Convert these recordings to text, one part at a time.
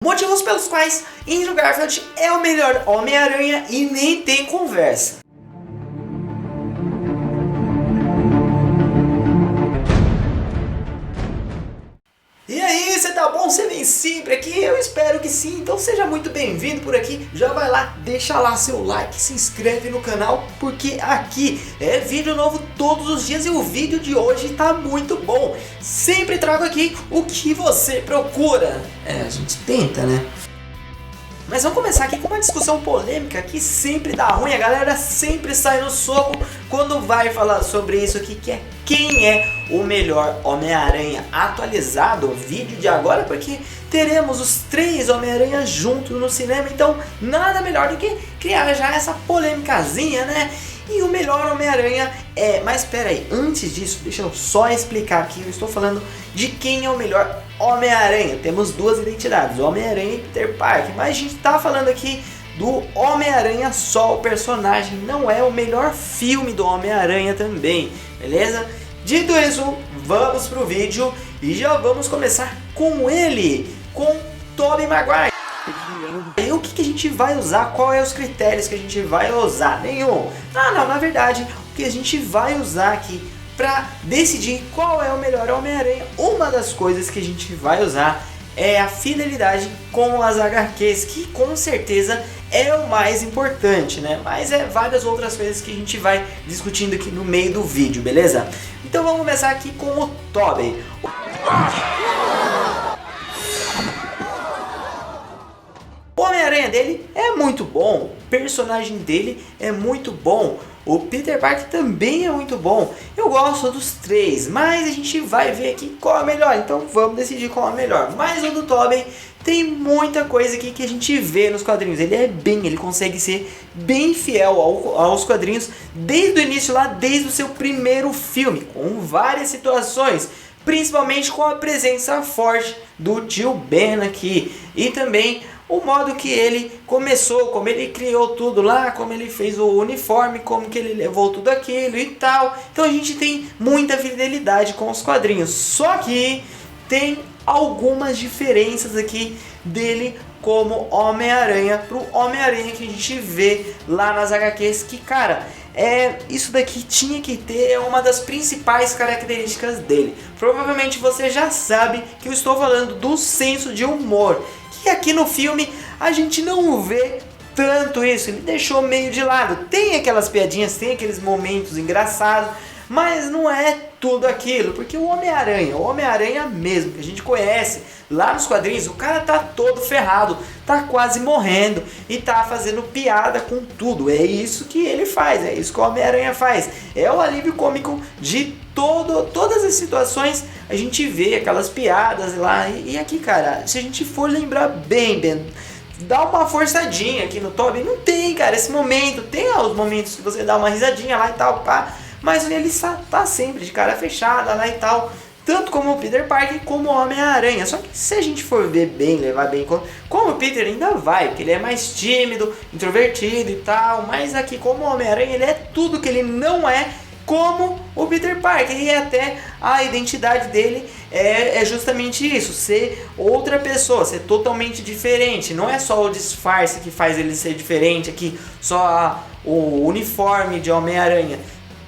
Motivos pelos quais Andrew Garfield é o melhor Homem-Aranha e nem tem conversa. E aí, você tá bom? Você vem sempre aqui? Eu espero que sim, então seja muito bem-vindo por aqui. Já vai lá, deixa lá seu like, se inscreve no canal, porque aqui é vídeo novo todos os dias e o vídeo de hoje tá muito bom. Sempre trago aqui o que você procura. A gente tenta, né? Mas vamos começar aqui com uma discussão polêmica que sempre dá ruim, a galera sempre sai no soco quando vai falar sobre isso aqui, que é quem é o melhor Homem-Aranha atualizado, o vídeo de agora, porque teremos os 3 Homem-Aranha juntos no cinema, então nada melhor do que criar já essa polêmicazinha, né? E o melhor Homem-Aranha é... Mas espera aí, antes disso, deixa eu só explicar aqui, eu estou falando de quem é o melhor Homem-Aranha. Temos duas identidades, Homem-Aranha e Peter Parker, mas a gente está falando aqui do Homem-Aranha só, o personagem, não é o melhor filme do Homem-Aranha também, beleza? Dito isso, vamos pro vídeo e já vamos começar com ele, com Tobey Maguire. E o que a gente vai usar? Qual é os critérios que a gente vai usar? Nenhum. Não, na verdade, o que a gente vai usar aqui para decidir qual é o melhor Homem-Aranha, uma das coisas que a gente vai usar é a fidelidade com as HQs, que com certeza é o mais importante, né? Mas é várias outras coisas que a gente vai discutindo aqui no meio do vídeo, beleza? Então vamos começar aqui com o Tobey. O Homem-Aranha dele é muito bom, o personagem dele é muito bom, o Peter Parker também é muito bom. Eu gosto dos 3, mas a gente vai ver aqui qual é o melhor, então vamos decidir qual é o melhor. Mas o do Tobey tem muita coisa aqui que a gente vê nos quadrinhos, ele consegue ser bem fiel aos quadrinhos desde o início lá, desde o seu primeiro filme, com várias situações. Principalmente com a presença forte do tio Ben aqui. E também o modo que ele começou, como ele criou tudo lá, como ele fez o uniforme, como que ele levou tudo aquilo e tal. Então a gente tem muita fidelidade com os quadrinhos. Só que tem algumas diferenças aqui dele como Homem-Aranha pro Homem-Aranha que a gente vê lá nas HQs, que cara, isso daqui tinha que ter uma das principais características dele. Provavelmente você já sabe que eu estou falando do senso de humor, que aqui no filme a gente não vê tanto isso, ele deixou meio de lado. Tem aquelas piadinhas, tem aqueles momentos engraçados, mas não é tudo aquilo, porque o Homem-Aranha mesmo, que a gente conhece lá nos quadrinhos, o cara tá todo ferrado, tá quase morrendo e tá fazendo piada com tudo. É isso que ele faz, é isso que o Homem-Aranha faz. É o alívio cômico de todas as situações, a gente vê aquelas piadas lá. E aqui, cara, se a gente for lembrar bem, dá uma forçadinha aqui no Tobey. Não tem, cara, esse momento. Tem os momentos que você dá uma risadinha lá e tal, pá. Mas ele tá sempre de cara fechada lá e tal. Tanto como o Peter Parker como o Homem-Aranha. Só que se a gente for ver bem, levar bem como o Peter ainda vai, porque ele é mais tímido, introvertido e tal. Mas aqui como o Homem-Aranha, ele é tudo que ele não é como o Peter Parker. E até a identidade dele é justamente isso, ser outra pessoa, ser totalmente diferente. Não é só o disfarce que faz ele ser diferente aqui, só o uniforme de Homem-Aranha.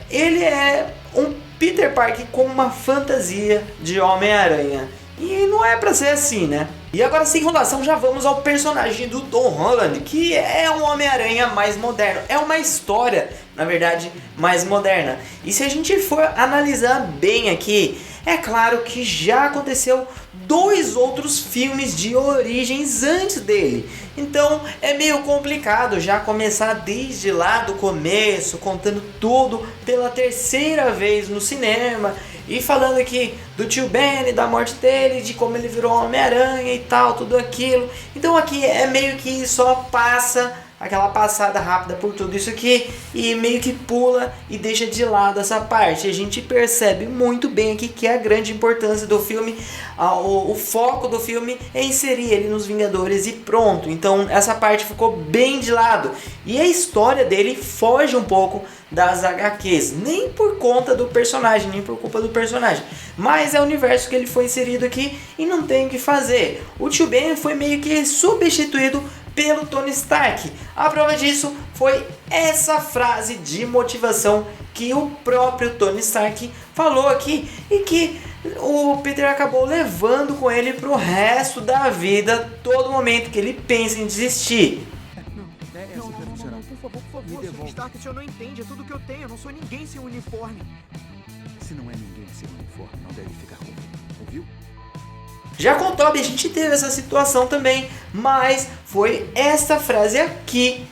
Ele é um Peter Parker com uma fantasia de Homem-Aranha. E não é pra ser assim, né? E agora, sem enrolação, já vamos ao personagem do Tom Holland, que é um Homem-Aranha mais moderno. É uma história, na verdade, mais moderna. E se a gente for analisar bem aqui, é claro que já aconteceu 2 outros filmes de origens antes dele. Então é meio complicado já começar desde lá do começo, contando tudo pela 3ª vez no cinema. E falando aqui do tio Ben, da morte dele, de como ele virou Homem-Aranha e tal, tudo aquilo. Então aqui é meio que só passa aquela passada rápida por tudo isso aqui e meio que pula e deixa de lado essa parte. A gente percebe muito bem aqui que a grande importância do filme, o foco do filme é inserir ele nos Vingadores e pronto. Então essa parte ficou bem de lado e a história dele foge um pouco das HQs, nem por conta do personagem, nem por culpa do personagem, mas é o universo que ele foi inserido aqui e não tem o que fazer. O Tio Ben foi meio que substituído pelo Tony Stark. A prova disso foi essa frase de motivação que o próprio Tony Stark falou aqui e que o Peter acabou levando com ele pro resto da vida, todo momento que ele pensa em desistir. Por favor, Stark, o senhor não entende, é tudo que eu tenho, eu não sou ninguém sem uniforme. Se não é ninguém sem uniforme, não deve ficar comigo, ouviu? Já com o Tobey a gente teve essa situação também, mas foi essa frase aqui.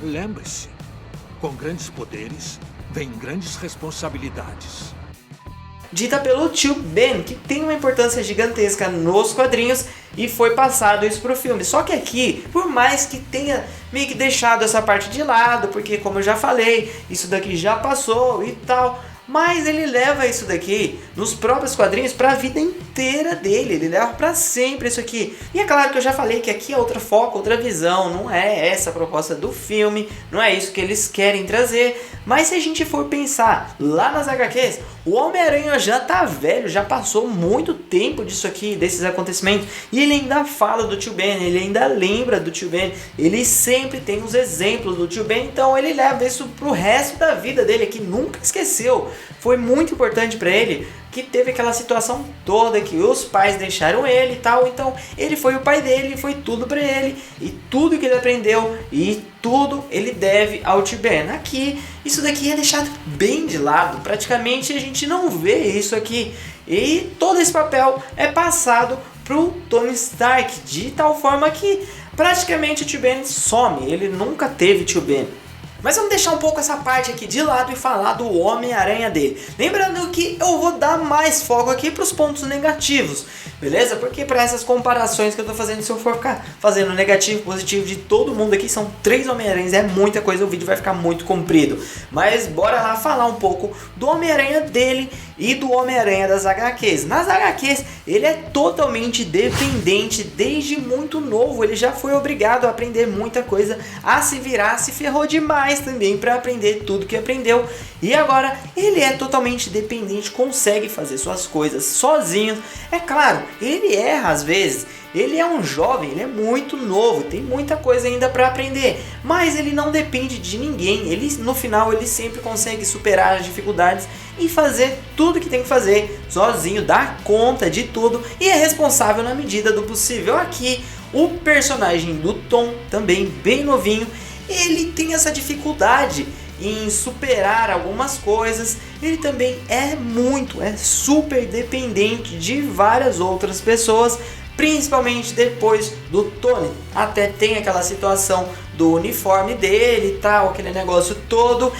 Lembre-se, com grandes poderes, vem grandes responsabilidades. Dita pelo Tio Ben, que tem uma importância gigantesca nos quadrinhos e foi passado isso pro filme. Só que aqui, por mais que tenha meio que deixado essa parte de lado, porque como eu já falei, isso daqui já passou e tal, mas ele leva isso daqui nos próprios quadrinhos para a vida inteira dele, ele leva para sempre isso aqui. E é claro que eu já falei que aqui é outro foco, outra visão, não é essa a proposta do filme, não é isso que eles querem trazer. Mas se a gente for pensar lá nas HQs, o Homem-Aranha já tá velho, já passou muito tempo disso aqui, desses acontecimentos, e ele ainda fala do Tio Ben, ele ainda lembra do Tio Ben, ele sempre tem os exemplos do Tio Ben, então ele leva isso pro resto da vida dele, que nunca esqueceu. Foi muito importante para ele, que teve aquela situação toda que os pais deixaram ele e tal, então ele foi o pai dele, foi tudo para ele, e tudo que ele aprendeu e tudo ele deve ao Tio Ben. Aqui, isso daqui é deixado bem de lado, praticamente a gente não vê isso aqui, e todo esse papel é passado pro Tony Stark, de tal forma que praticamente o Tio Ben some, ele nunca teve Tio Ben. Mas vamos deixar um pouco essa parte aqui de lado e falar do Homem-Aranha dele. Lembrando que eu vou dar mais foco aqui para os pontos negativos, beleza? Porque para essas comparações que eu tô fazendo, se eu for ficar fazendo negativo e positivo de todo mundo aqui, são 3 Homem-Aranhas, é muita coisa, o vídeo vai ficar muito comprido. Mas bora lá falar um pouco do Homem-Aranha dele e do Homem-Aranha das HQs. Nas HQs, ele é totalmente dependente desde muito novo, ele já foi obrigado a aprender muita coisa, a se virar, se ferrou demais também para aprender tudo que aprendeu, e agora ele é totalmente dependente, consegue fazer suas coisas sozinho. É claro, ele erra às vezes, ele é um jovem, ele é muito novo, tem muita coisa ainda para aprender, mas ele não depende de ninguém, ele no final ele sempre consegue superar as dificuldades e fazer tudo que tem que fazer sozinho, dar conta de tudo e é responsável na medida do possível. Aqui o personagem do Tom, também bem novinho, ele tem essa dificuldade em superar algumas coisas, ele também é super dependente de várias outras pessoas, principalmente depois do Tony. Até tem aquela situação do uniforme dele e tal, aquele negócio todo.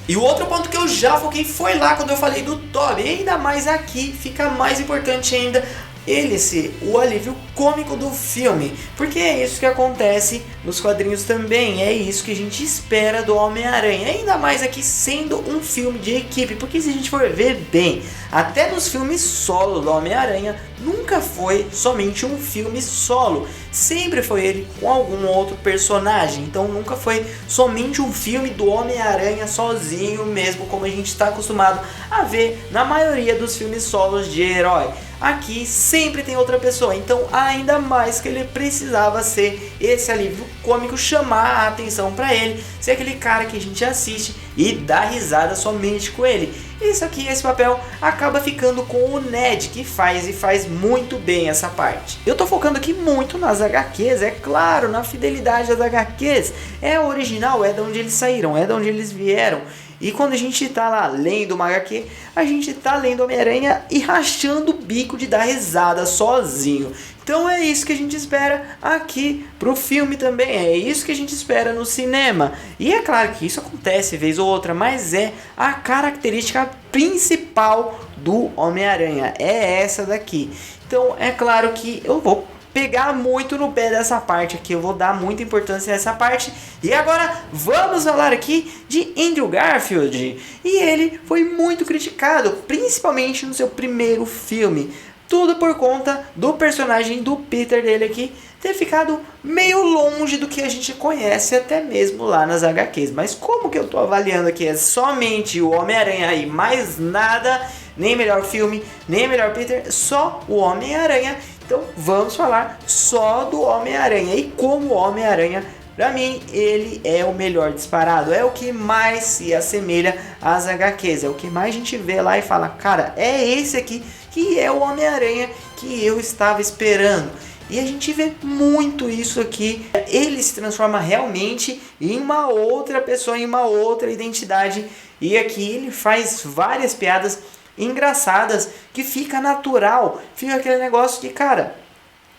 E o outro ponto que eu já foquei foi lá quando eu falei do Tobey, e ainda mais aqui fica mais importante ainda ele ser o alívio cômico do filme, porque é isso que acontece nos quadrinhos também, é isso que a gente espera do Homem-Aranha, ainda mais aqui sendo um filme de equipe, porque se a gente for ver bem, até nos filmes solo do Homem-Aranha, nunca foi somente um filme solo, sempre foi ele com algum outro personagem, então nunca foi somente um filme do Homem-Aranha sozinho mesmo, como a gente está acostumado a ver na maioria dos filmes solos de herói. Aqui sempre tem outra pessoa, então ainda mais que ele precisava ser esse alívio cômico, chamar a atenção para ele, ser aquele cara que a gente assiste e dá risada somente com ele. Isso aqui, esse papel acaba ficando com o Ned, que faz muito bem essa parte. Eu tô focando aqui muito nas HQs, é claro, na fidelidade das HQs, é original, é de onde eles saíram, é de onde eles vieram. E quando a gente tá lá lendo uma HQ, a gente tá lendo Homem-Aranha e rachando o bico de dar risada sozinho. Então é isso que a gente espera aqui pro filme também, é isso que a gente espera no cinema. E é claro que isso acontece vez ou outra, mas é a característica principal do Homem-Aranha, é essa daqui. Então é claro que eu vou pegar muito no pé dessa parte aqui, eu vou dar muita importância nessa parte. E agora vamos falar aqui de Andrew Garfield. E ele foi muito criticado, principalmente no seu primeiro filme. Tudo por conta do personagem do Peter dele aqui ter ficado meio longe do que a gente conhece até mesmo lá nas HQs. Mas como que eu tô avaliando aqui? É somente o Homem-Aranha e mais nada, nem melhor filme, nem melhor Peter, só o Homem-Aranha. Então vamos falar só do Homem-Aranha. E como Homem-Aranha, pra mim, ele é o melhor disparado. É o que mais se assemelha às HQs. É o que mais a gente vê lá e fala, cara, é esse aqui que é o Homem-Aranha que eu estava esperando. E a gente vê muito isso aqui. Ele se transforma realmente em uma outra pessoa, em uma outra identidade. E aqui ele faz várias piadas engraçadas que fica natural. Fica aquele negócio que, cara,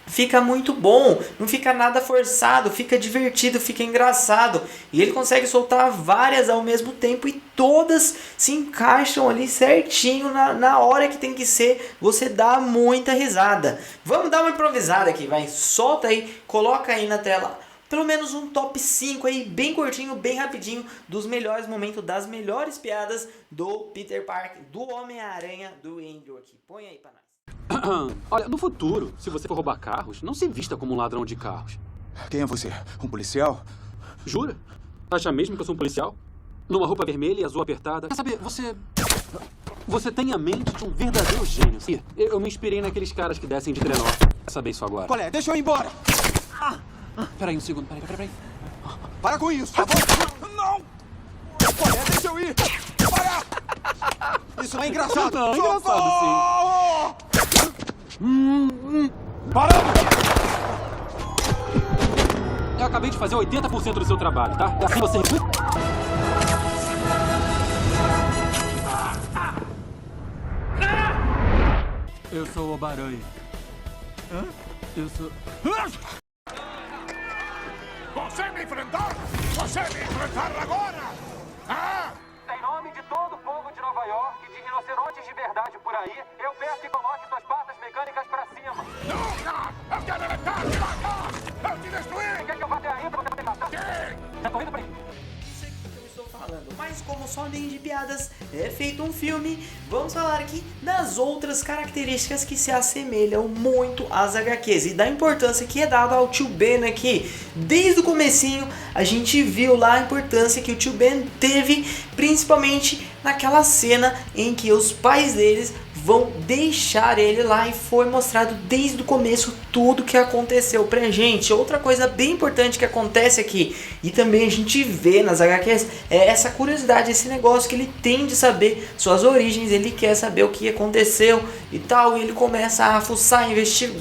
fica muito bom, não fica nada forçado, fica divertido, fica engraçado. E ele consegue soltar várias ao mesmo tempo e todas se encaixam ali certinho na hora que tem que ser. Você dá muita risada. Vamos dar uma improvisada aqui, vai. Solta aí, coloca aí na tela pelo menos um top 5 aí, bem curtinho, bem rapidinho, dos melhores momentos, das melhores piadas do Peter Parker, do Homem-Aranha, do Andrew aqui. Põe aí pra nós. Olha, no futuro, se você for roubar carros, não se vista como um ladrão de carros. Quem é você? Um policial? Jura? Acha mesmo que eu sou um policial? Numa roupa vermelha e azul apertada? Quer saber, você tem a mente de um verdadeiro gênio. Eu me inspirei naqueles caras que descem de trenó. Quer saber isso agora? Qual é? Deixa eu ir embora! Peraí um segundo, peraí. Para com isso, tá bom? Não! Qual é? Deixa eu ir! Para! Isso não é engraçado! Não, é engraçado sim. Para! Eu acabei de fazer 80% do seu trabalho, tá? É assim você... Eu sou o Obaranha. Hã? Eu sou... Você me enfrentar? Você me enfrentar agora? Ah! Em nome de todo o povo de Nova York e de rinocerontes de verdade por aí, eu peço que coloque suas patas mecânicas pra cima. Não! Eu quero levar devagar! Eu te destruí! Quer que eu vá até aí pra você poder passar? Sim! Já tô indo pra aí. Isso aqui que eu estou falando. Mas como só nem de piadas é feito um filme, vamos falar aqui das outras características que se assemelham muito às HQs e da importância que é dada ao Tio Ben aqui. Desde o comecinho a gente viu lá a importância que o Tio Ben teve, principalmente naquela cena em que os pais deles vão deixar ele lá e foi mostrado desde o começo tudo que aconteceu pra gente. Outra coisa bem importante que acontece aqui e também a gente vê nas HQs é essa curiosidade, esse negócio que ele tem de saber suas origens, ele quer saber o que aconteceu e tal, e ele começa a fuçar,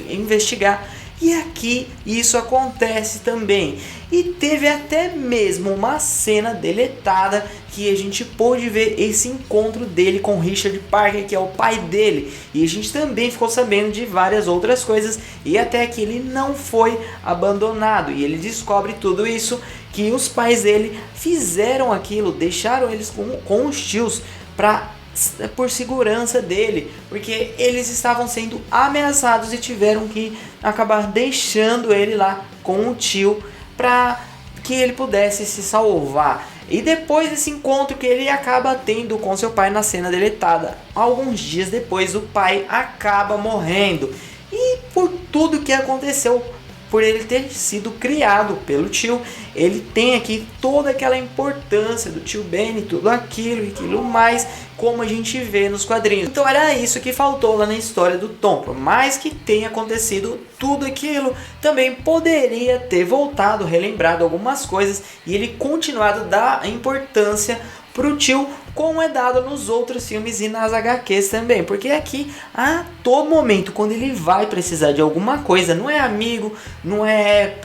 investigar. E aqui isso acontece também. E teve até mesmo uma cena deletada que a gente pôde ver esse encontro dele com Richard Parker, que é o pai dele. E a gente também ficou sabendo de várias outras coisas. E até que ele não foi abandonado. E ele descobre tudo isso, que os pais dele fizeram aquilo, deixaram eles com os tios por segurança dele, porque eles estavam sendo ameaçados e tiveram que acabar deixando ele lá com o tio para que ele pudesse se salvar. E depois desse encontro que ele acaba tendo com seu pai na cena deletada, alguns dias depois o pai acaba morrendo. E por tudo que aconteceu, por ele ter sido criado pelo tio, ele tem aqui toda aquela importância do tio Ben e tudo aquilo e aquilo mais, como a gente vê nos quadrinhos. Então era isso que faltou lá na história do Tom. Por mais que tenha acontecido tudo aquilo, também poderia ter voltado, relembrado algumas coisas e ele continuado a dar importância pro tio, como é dado nos outros filmes e nas HQs também, porque aqui a todo momento quando ele vai precisar de alguma coisa, não é amigo, não é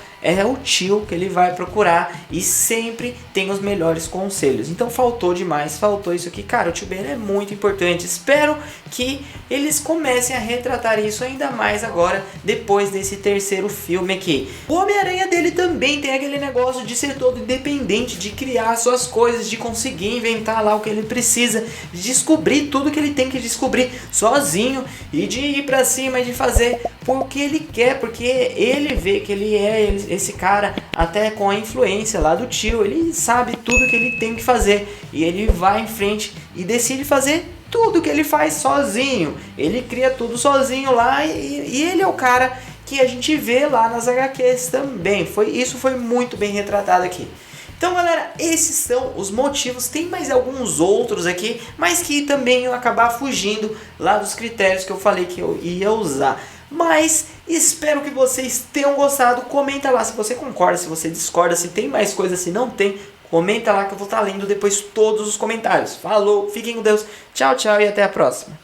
o tio que ele vai procurar e sempre tem os melhores conselhos. Então faltou demais, faltou isso aqui, cara. O tio Ben é muito importante. Espero que eles comecem a retratar isso ainda mais agora, depois desse terceiro filme aqui. O Homem-Aranha dele também tem aquele negócio de ser todo independente, de criar suas coisas, de conseguir inventar lá o que ele precisa, de descobrir tudo que ele tem que descobrir sozinho e de ir pra cima e de fazer porque ele quer, porque ele vê que ele é esse cara até com a influência lá do tio, ele sabe tudo que ele tem que fazer e ele vai em frente e decide fazer tudo que ele faz sozinho, ele cria tudo sozinho lá e ele é o cara que a gente vê lá nas HQs também. Isso foi muito bem retratado aqui. Então galera, esses são os motivos, tem mais alguns outros aqui, mas que também iam acabar fugindo lá dos critérios que eu falei que eu ia usar. Mas espero que vocês tenham gostado, comenta lá se você concorda, se você discorda, se tem mais coisa, se não tem, comenta lá que eu vou estar lendo depois todos os comentários. Falou, fiquem com Deus, tchau, tchau e até a próxima.